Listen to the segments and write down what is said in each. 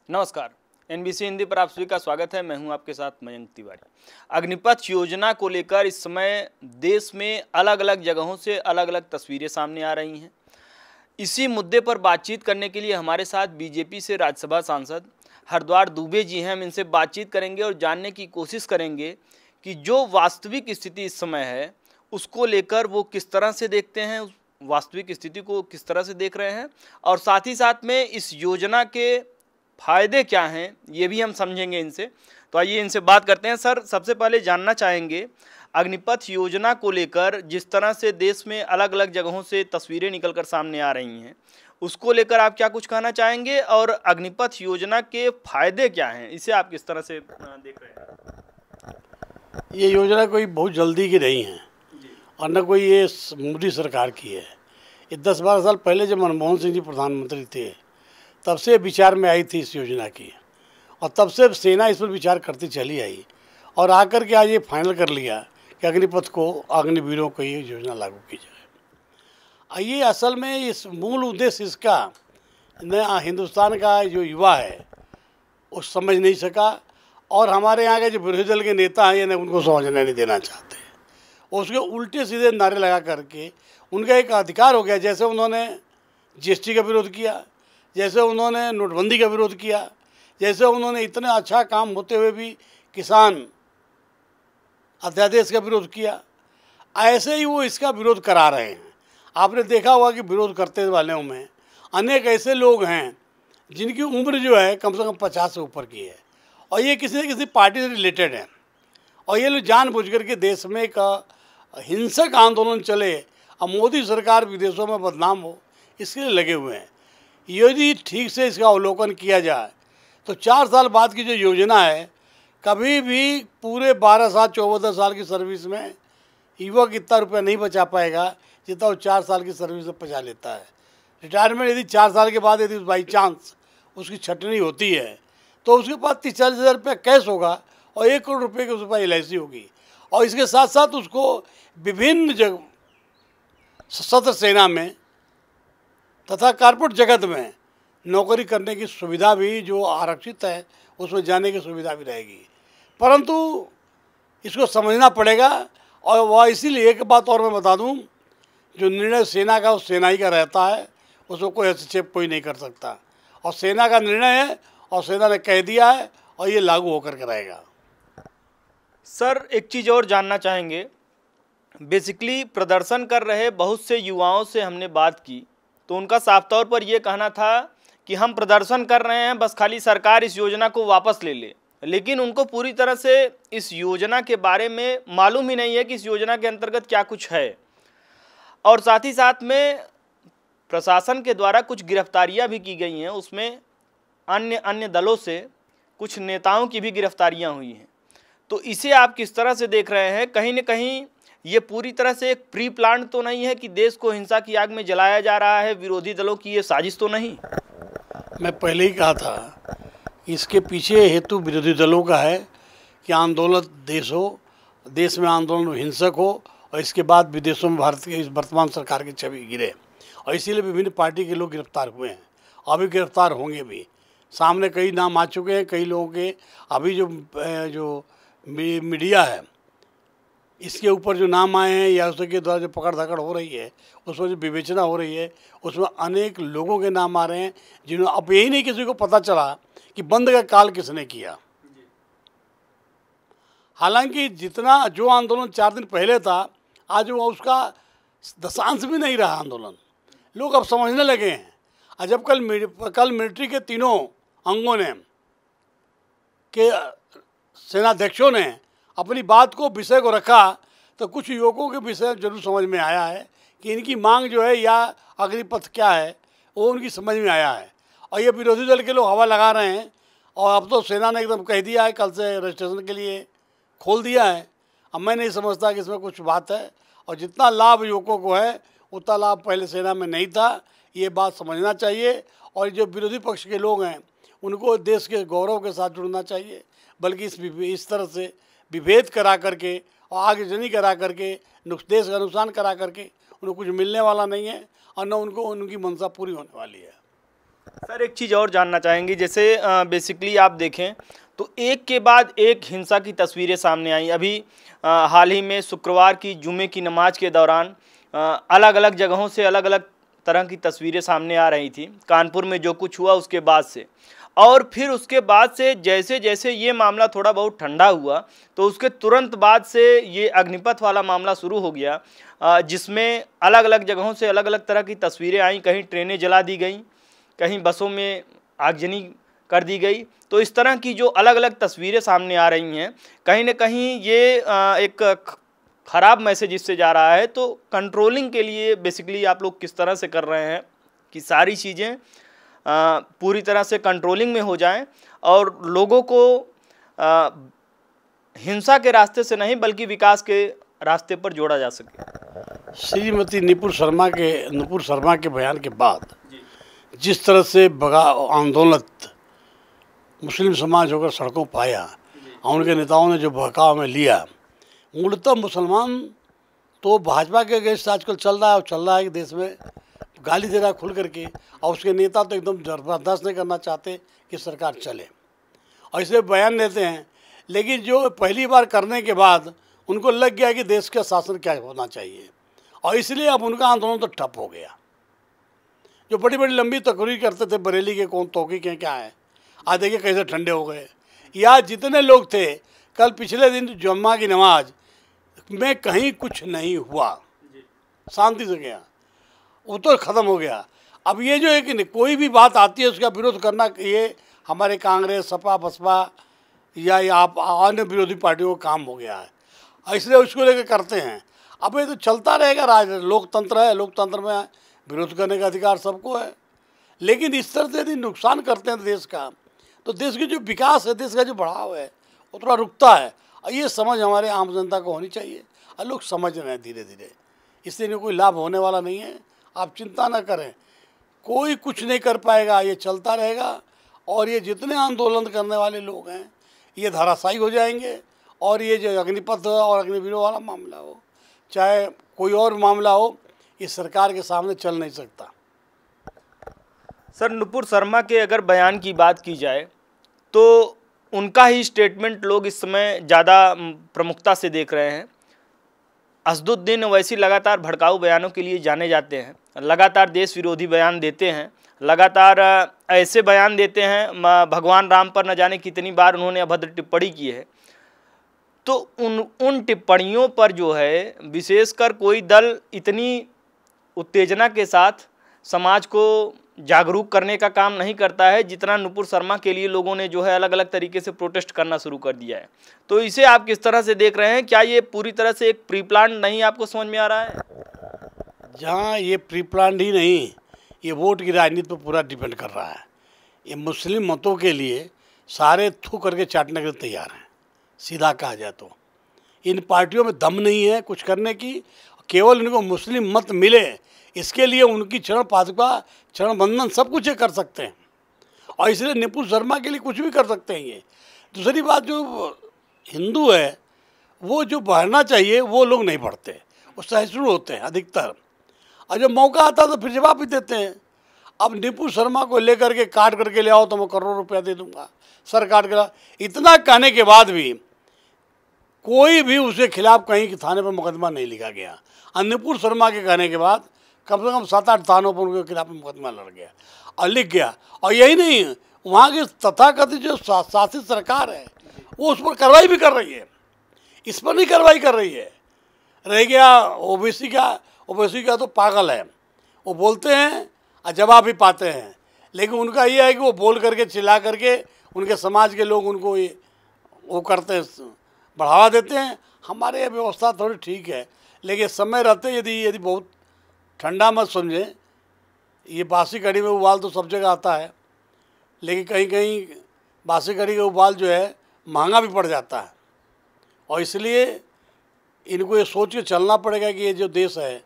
नमस्कार। एनबीसी हिंदी पर आप सभी का स्वागत है। मैं हूं आपके साथ मयंक तिवारी। अग्निपथ योजना को लेकर इस समय देश में अलग अलग जगहों से अलग अलग तस्वीरें सामने आ रही हैं। इसी मुद्दे पर बातचीत करने के लिए हमारे साथ बीजेपी से राज्यसभा सांसद हरद्वार दुबे जी हैं। हम इनसे बातचीत करेंगे और जानने की कोशिश करेंगे कि जो वास्तविक स्थिति इस समय है उसको लेकर वो किस तरह से देखते हैं, उस वास्तविक स्थिति को किस तरह से देख रहे हैं और साथ ही साथ में इस योजना के फायदे क्या हैं ये भी हम समझेंगे इनसे। तो आइए इनसे बात करते हैं। सर, सबसे पहले जानना चाहेंगे अग्निपथ योजना को लेकर जिस तरह से देश में अलग अलग जगहों से तस्वीरें निकलकर सामने आ रही हैं, उसको लेकर आप क्या कुछ कहना चाहेंगे और अग्निपथ योजना के फायदे क्या हैं, इसे आप किस तरह से देख रहे हैं? ये योजना कोई बहुत जल्दी की नहीं है और न कोई ये मोदी सरकार की है। ये 10-12 साल पहले जब मनमोहन सिंह जी प्रधानमंत्री थे तब से विचार में आई थी इस योजना की और तब से सेना इस पर विचार करती चली आई और आकर के आज ये फाइनल कर लिया कि अग्निपथ को, अग्निवीरों को ये योजना लागू की जाए। ये असल में इस मूल उद्देश्य इसका न हिंदुस्तान का जो युवा है वो समझ नहीं सका और हमारे यहाँ के जो विरोधी दल के नेता हैं ये उनको समझने नहीं देना चाहते। उसके उल्टे सीधे नारे लगा करके उनका एक अधिकार हो गया। जैसे उन्होंने जीएसटी का विरोध किया, जैसे उन्होंने नोटबंदी का विरोध किया, जैसे उन्होंने इतना अच्छा काम होते हुए भी किसान अध्यादेश का विरोध किया, ऐसे ही वो इसका विरोध करा रहे हैं। आपने देखा होगा कि विरोध करते वालों में अनेक ऐसे लोग हैं जिनकी उम्र जो है कम से कम 50 से ऊपर की है और ये किसी न किसी पार्टी से रिलेटेड है और ये लोग जानबूझ करके देश में एक हिंसक आंदोलन चले और मोदी सरकार विदेशों में बदनाम हो, इसके लिए लगे हुए हैं। यदि ठीक से इसका अवलोकन किया जाए तो 4 साल बाद की जो योजना है, कभी भी पूरे 12 साल 14 साल की सर्विस में युवक इतना रुपया नहीं बचा पाएगा जितना वो 4 साल की सर्विस में बचा लेता है। रिटायरमेंट यदि 4 साल के बाद यदि बाई चांस उसकी छटनी होती है तो उसके पास 30-40 हज़ार रुपये कैश होगा और 1 करोड़ रुपये की उसके पास LIC होगी और इसके साथ साथ उसको विभिन्न जगह सशस्त्र सेना में तथा कॉर्पोरेट जगत में नौकरी करने की सुविधा भी जो आरक्षित है उसमें जाने की सुविधा भी रहेगी। परंतु इसको समझना पड़ेगा और वह इसीलिए एक बात और मैं बता दूं, जो निर्णय सेना का उस सेना ही का रहता है, उसको कोई हस्तक्षेप कोई नहीं कर सकता और सेना का निर्णय है और सेना ने कह दिया है और ये लागू होकर के रहेगा। सर, एक चीज़ और जानना चाहेंगे। बेसिकली प्रदर्शन कर रहे बहुत से युवाओं से हमने बात की तो उनका साफ तौर पर यह कहना था कि हम प्रदर्शन कर रहे हैं, बस खाली सरकार इस योजना को वापस ले ले। लेकिन उनको पूरी तरह से इस योजना के बारे में मालूम ही नहीं है कि इस योजना के अंतर्गत क्या कुछ है और साथ ही साथ में प्रशासन के द्वारा कुछ गिरफ्तारियां भी की गई हैं। उसमें अन्य दलों से कुछ नेताओं की भी गिरफ्तारियां हुई हैं। तो इसे आप किस तरह से देख रहे हैं? कहीं न कहीं ये पूरी तरह से एक प्री प्लान तो नहीं है कि देश को हिंसा की आग में जलाया जा रहा है? विरोधी दलों की ये साजिश तो नहीं? मैं पहले ही कहा था इसके पीछे हेतु विरोधी दलों का है कि आंदोलन देश में आंदोलन हिंसक हो और इसके बाद विदेशों में भारत की इस वर्तमान सरकार की छवि गिरे और इसीलिए विभिन्न पार्टी के लोग गिरफ्तार हुए हैं, अभी गिरफ्तार होंगे भी। सामने कई नाम आ चुके हैं कई लोगों के। अभी जो मीडिया है इसके ऊपर जो नाम आए हैं या उसके द्वारा जो पकड़ धकड़ हो रही है, उसमें जो विवेचना हो रही है, उसमें अनेक लोगों के नाम आ रहे हैं जिन्होंने अब यही नहीं किसी को पता चला कि बंद का काल किसने किया। हालांकि जितना जो आंदोलन 4 दिन पहले था आज वो उसका दशांश भी नहीं रहा आंदोलन। लोग अब समझने लगे हैं। और जब कल मिलिट्री के तीनों अंगों ने के सेनाध्यक्षों ने अपनी बात को विषय को रखा तो कुछ युवकों के विषय जरूर समझ में आया है कि इनकी मांग जो है या अग्निपथ क्या है वो उनकी समझ में आया है। और ये विरोधी दल के लोग हवा लगा रहे हैं और अब तो सेना ने एकदम कह दिया है, कल से रजिस्ट्रेशन के लिए खोल दिया है। अब मैं नहीं समझता कि इसमें कुछ बात है और जितना लाभ युवकों को है उतना लाभ पहले सेना में नहीं था। ये बात समझना चाहिए और जो विरोधी पक्ष के लोग हैं उनको देश के गौरव के साथ जुड़ना चाहिए, बल्कि इस तरह से विभेद करा करके और आगजनी करा करके देश का नुकसान करा करके उनको कुछ मिलने वाला नहीं है और न उनको उनकी मंशा पूरी होने वाली है। सर एक चीज़ और जानना चाहेंगे, जैसे बेसिकली आप देखें तो एक के बाद एक हिंसा की तस्वीरें सामने आई। अभी हाल ही में शुक्रवार की जुमे की नमाज के दौरान अलग अलग जगहों से अलग अलग तरह की तस्वीरें सामने आ रही थी। कानपुर में जो कुछ हुआ उसके बाद से, और फिर उसके बाद से जैसे जैसे ये मामला थोड़ा बहुत ठंडा हुआ तो उसके तुरंत बाद से ये अग्निपथ वाला मामला शुरू हो गया, जिसमें अलग अलग जगहों से अलग अलग तरह की तस्वीरें आई। कहीं ट्रेनें जला दी गई, कहीं बसों में आगजनी कर दी गई। तो इस तरह की जो अलग अलग तस्वीरें सामने आ रही हैं, कहीं ना कहीं ये एक ख़राब मैसेज इससे जा रहा है। तो कंट्रोलिंग के लिए बेसिकली आप लोग किस तरह से कर रहे हैं कि सारी चीज़ें पूरी तरह से कंट्रोलिंग में हो जाएं और लोगों को हिंसा के रास्ते से नहीं बल्कि विकास के रास्ते पर जोड़ा जा सके? श्रीमती नुपुर शर्मा के बयान के बाद जिस तरह से आंदोलन मुस्लिम समाज होकर सड़कों पर आया और उनके नेताओं ने जो बहकाव में लिया, मूलतः मुसलमान तो भाजपा के अगेंस्ट आजकल चल रहा है और चल रहा है कि देश में गाली दे रहा है खुल करके, और उसके नेता तो एकदम बर्दाश्त नहीं करना चाहते कि सरकार चले और इसलिए बयान देते हैं। लेकिन जो पहली बार करने के बाद उनको लग गया कि देश का शासन क्या होना चाहिए, और इसलिए अब उनका आंदोलन तो ठप हो गया। जो बड़ी बड़ी लंबी तकरीर करते थे बरेली के कौन तौकी के क्या है, आज देखिए कैसे ठंडे हो गए। या जितने लोग थे कल पिछले दिन जुम्मा की नमाज में कहीं कुछ नहीं हुआ, शांति से गया, वो तो ख़त्म हो गया। अब ये जो है कि कोई भी बात आती है उसका विरोध करना, ये हमारे कांग्रेस सपा बसपा या आप अन्य विरोधी पार्टियों का काम हो गया है, इसलिए उसको लेकर करते हैं। अब ये तो चलता रहेगा, लोकतंत्र है, लोकतंत्र में विरोध करने का अधिकार सबको है। लेकिन इस तरह से यदि नुकसान करते हैं देश का, तो देश की जो विकास है, देश का जो बढ़ाव है, वो थोड़ा रुकता है। और ये समझ हमारे आम जनता को होनी चाहिए, और लोग समझ रहे हैं धीरे धीरे। इससे इन्हें कोई लाभ होने वाला नहीं है, आप चिंता ना करें, कोई कुछ नहीं कर पाएगा, ये चलता रहेगा। और ये जितने आंदोलन करने वाले लोग हैं ये धराशायी हो जाएंगे। और ये जो अग्निपथ और अग्निवीरों वाला मामला हो, चाहे कोई और मामला हो, ये सरकार के सामने चल नहीं सकता। सर नुपुर शर्मा के अगर बयान की बात की जाए तो उनका ही स्टेटमेंट लोग इस समय ज़्यादा प्रमुखता से देख रहे हैं। असदुद्दीन ओवैसी लगातार भड़काऊ बयानों के लिए जाने जाते हैं, लगातार देश विरोधी बयान देते हैं, लगातार ऐसे बयान देते हैं, भगवान राम पर न जाने कितनी बार उन्होंने अभद्र टिप्पणी की है। तो उन टिप्पणियों पर जो है विशेषकर कोई दल इतनी उत्तेजना के साथ समाज को जागरूक करने का काम नहीं करता है जितना नुपुर शर्मा के लिए लोगों ने जो है अलग अलग तरीके से प्रोटेस्ट करना शुरू कर दिया है। तो इसे आप किस तरह से देख रहे हैं? क्या ये पूरी तरह से एक प्री प्लान नहीं आपको समझ में आ रहा है? जहाँ ये प्री प्लान ही नहीं, ये वोट की राजनीति पर पूरा डिपेंड कर रहा है। ये मुस्लिम मतों के लिए सारे थू करके चाटने के लिए तैयार हैं। सीधा कहा जाए तो इन पार्टियों में दम नहीं है कुछ करने की, केवल इनको मुस्लिम मत मिले इसके लिए उनकी चरण पादुका चरण बंधन सब कुछ ये कर सकते हैं, और इसलिए नुपुर शर्मा के लिए कुछ भी कर सकते हैं ये। दूसरी बात, जो हिंदू है वो जो बढ़ना चाहिए वो लोग नहीं बढ़ते, वो सहिष्णु होते हैं अधिकतर, और जब मौका आता है तो फिर जवाब भी देते हैं। अब नुपुर शर्मा को लेकर के काट करके ले आओ तो मैं करोड़ रुपया दे दूंगा, सर काट के लाओ, इतना कहने के बाद भी कोई भी उसके खिलाफ कहीं थाने पर मुकदमा नहीं लिखा गया। और नुपुर शर्मा के कहने के बाद कम से कम 7-8 थानों पर उनके खिलाफ मुकदमा लड़ गया और लिख गया। और यही नहीं, वहाँ की तथाकथित जो शासित सरकार है वो उस पर कार्रवाई भी कर रही है, इस पर नहीं कार्रवाई कर रही है। रह गया ओबीसी का तो पागल है, वो बोलते हैं और जवाब भी पाते हैं, लेकिन उनका ये है कि वो बोल करके चिल्ला करके उनके समाज के लोग उनको ये वो करते हैं, बढ़ावा देते हैं। हमारे ये व्यवस्था थोड़ी ठीक है, लेकिन समय रहते यदि बहुत ठंडा मत समझे, ये बासी कड़ी में उबाल तो सब जगह आता है, लेकिन कहीं कहीं बासी कड़ी का उबाल जो है महंगा भी पड़ जाता है। और इसलिए इनको ये सोच के चलना पड़ेगा कि ये जो देश है,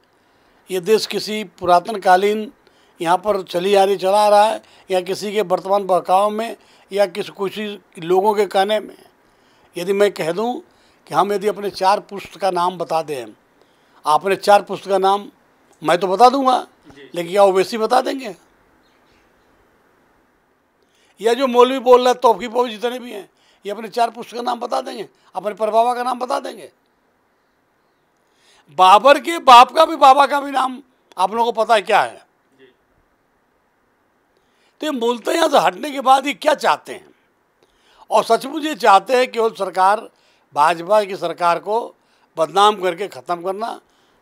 ये देश किसी पुरातन कालीन यहाँ पर चला आ रहा है, या किसी के वर्तमान बहकाव में, या कुछ लोगों के कहने में। यदि मैं कह दूं कि हम यदि अपने 4 पुस्तक का नाम बता दें, आपने 4 पुस्तक का नाम मैं तो बता दूंगा, लेकिन क्या ओवैसी बता देंगे? या जो मौलवी बोल रहा है तौफ की पौफ जितने भी हैं, ये अपने 4 पुश्त का नाम बता देंगे, अपने परबाबा का नाम बता देंगे। बाबर के बाप का भी बाबा का भी नाम आप लोगों को पता है क्या है। तो ये मूलतः यहाँ से हटने के बाद ये क्या चाहते हैं, और सचमुच ये चाहते हैं केवल सरकार, भाजपा की सरकार को बदनाम करके ख़त्म करना,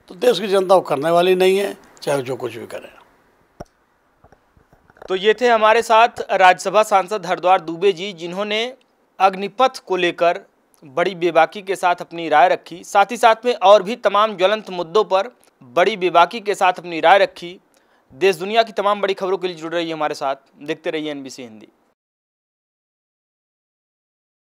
तो देश की जनता को करने वाली नहीं है, चाहे जो कुछ भी करे। तो ये थे हमारे साथ राज्यसभा सांसद हरद्वार दुबे जी, जिन्होंने अग्निपथ को लेकर बड़ी बेबाकी के साथ अपनी राय रखी, साथ ही साथ में और भी तमाम ज्वलंत मुद्दों पर बड़ी बेबाकी के साथ अपनी राय रखी। देश दुनिया की तमाम बड़ी खबरों के लिए जुड़ रही है हमारे साथ, देखते रहिए NBC हिंदी।